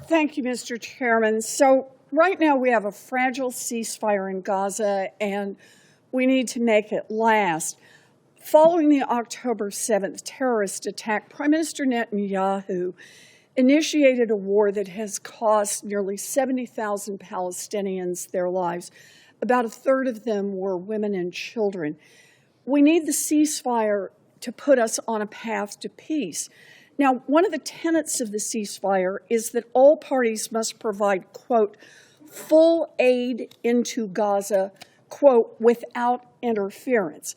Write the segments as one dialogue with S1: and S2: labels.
S1: Thank you, Mr. Chairman. So right now we have a fragile ceasefire in Gaza, and we need to make it last. Following the October 7th terrorist attack, Prime Minister Netanyahu initiated a war that has cost nearly 70,000 Palestinians their lives. About a third of them were women and children. We need the ceasefire to put us on a path to peace. Now, one of the tenets of the ceasefire is that all parties must provide, quote, full aid into Gaza, quote, without interference.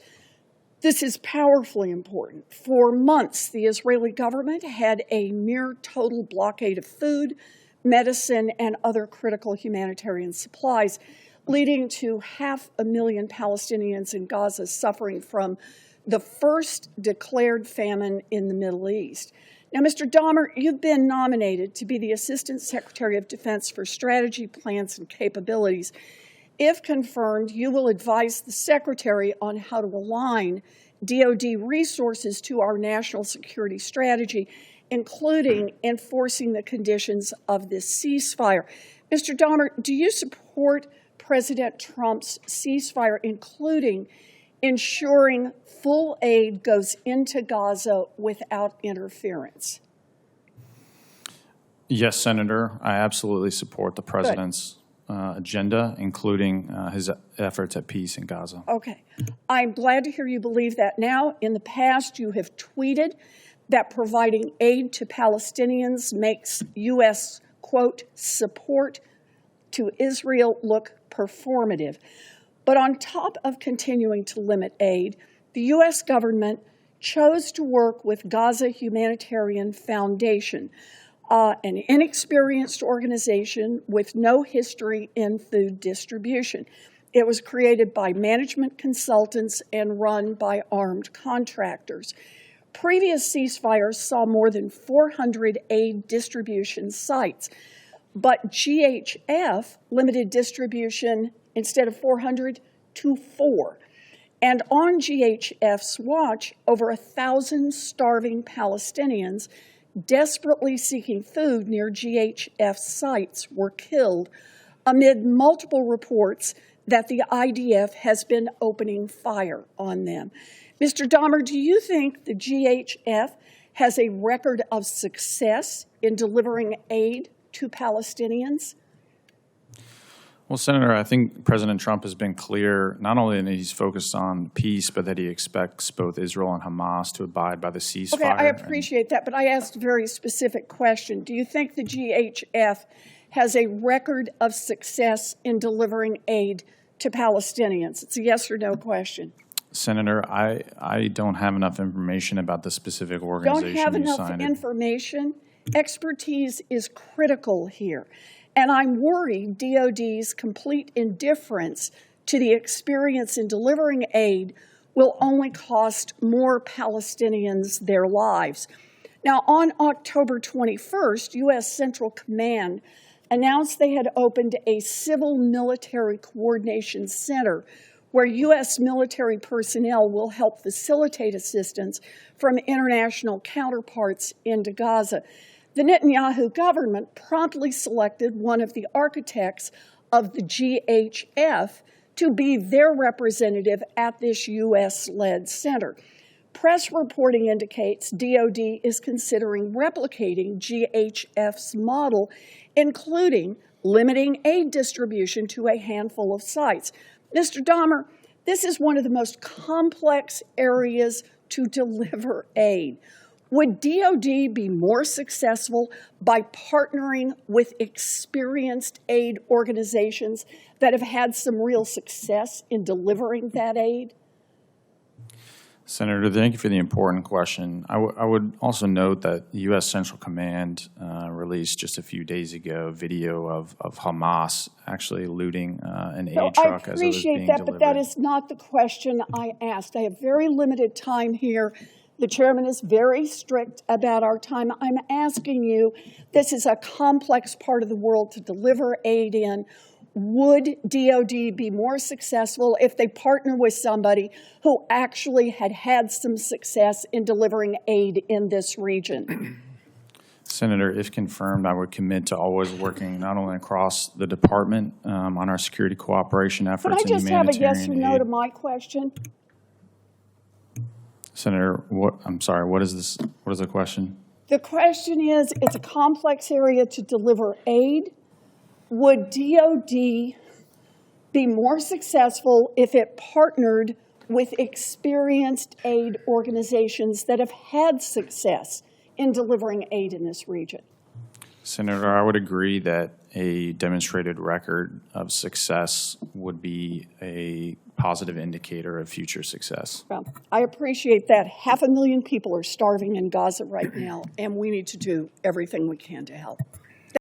S1: This is powerfully important. For months, the Israeli government had a near total blockade of food, medicine, and other critical humanitarian supplies, leading to 500,000 Palestinians in Gaza suffering from the first declared famine in the Middle East. Now, Mr. Dahmer, you've been nominated to be the Assistant Secretary of Defense for Strategy, Plans, and Capabilities. If confirmed, you will advise the Secretary on how to align DoD resources to our national security strategy, including enforcing the conditions of this ceasefire. Mr. Dahmer, do you support President Trump's ceasefire, including ensuring full aid goes into Gaza without interference?
S2: Yes, Senator. I absolutely support the president's agenda, including his efforts at peace in Gaza.
S1: Okay. I'm glad to hear you believe that now. In the past, you have tweeted that providing aid to Palestinians makes U.S., quote, support to Israel look performative. But on top of continuing to limit aid, the U.S. government chose to work with Gaza Humanitarian Foundation, an inexperienced organization with no history in food distribution. It was created by management consultants and run by armed contractors. Previous ceasefires saw more than 400 aid distribution sites, but GHF limited distribution instead of 400 to 4. And on GHF's watch, over 1,000 starving Palestinians desperately seeking food near GHF sites were killed amid multiple reports that the IDF has been opening fire on them. Mr. Dahmer, do you think the GHF has a record of success in delivering aid to Palestinians?
S2: Well, Senator, I think President Trump has been clear not only that he's focused on peace, but that he expects both Israel and Hamas to abide by the ceasefire.
S1: Okay, I appreciate that, but I asked a very specific question. Do you think the GHF has a record of success in delivering aid to Palestinians? It's a yes or no question.
S2: Senator, I don't have enough information about the specific organization
S1: Don't have enough information? Expertise is critical here. And I'm worried DoD's complete indifference to the experience in delivering aid will only cost more Palestinians their lives. Now, on October 21st, U.S. Central Command announced they had opened a civil-military coordination center where U.S. military personnel will help facilitate assistance from international counterparts into Gaza. The Netanyahu government promptly selected one of the architects of the GHF to be their representative at this U.S.-led center. Press reporting indicates DoD is considering replicating GHF's model, including limiting aid distribution to a handful of sites. Mr. Dahmer, this is one of the most complex areas to deliver aid. Would DoD be more successful by partnering with experienced aid organizations that have had some real success in delivering that aid?
S2: Senator, thank you for the important question. I would also note that U.S. Central Command released just a few days ago video of Hamas actually looting an aid truck as it was being delivered. I appreciate that,
S1: but that is not the question I asked. I have very limited time here. The chairman is very strict about our time. I'm asking you, this is a complex part of the world to deliver aid in. Would DoD be more successful if they partner with somebody who actually had some success in delivering aid in this region?
S2: Senator, if confirmed, I would commit to always working not only across the department on our security cooperation efforts
S1: Could I
S2: and
S1: just have a
S2: humanitarian
S1: yes or no
S2: aid.
S1: to my question?
S2: Senator, I'm sorry, what is this? What is the question?
S1: The question is, it's a complex area to deliver aid. Would DOD be more successful if it partnered with experienced aid organizations that have had success in delivering aid in this region?
S2: Senator, I would agree that a demonstrated record of success would be a positive indicator of future success.
S1: Well, I appreciate that. 500,000 people are starving in Gaza right now, and we need to do everything we can to help.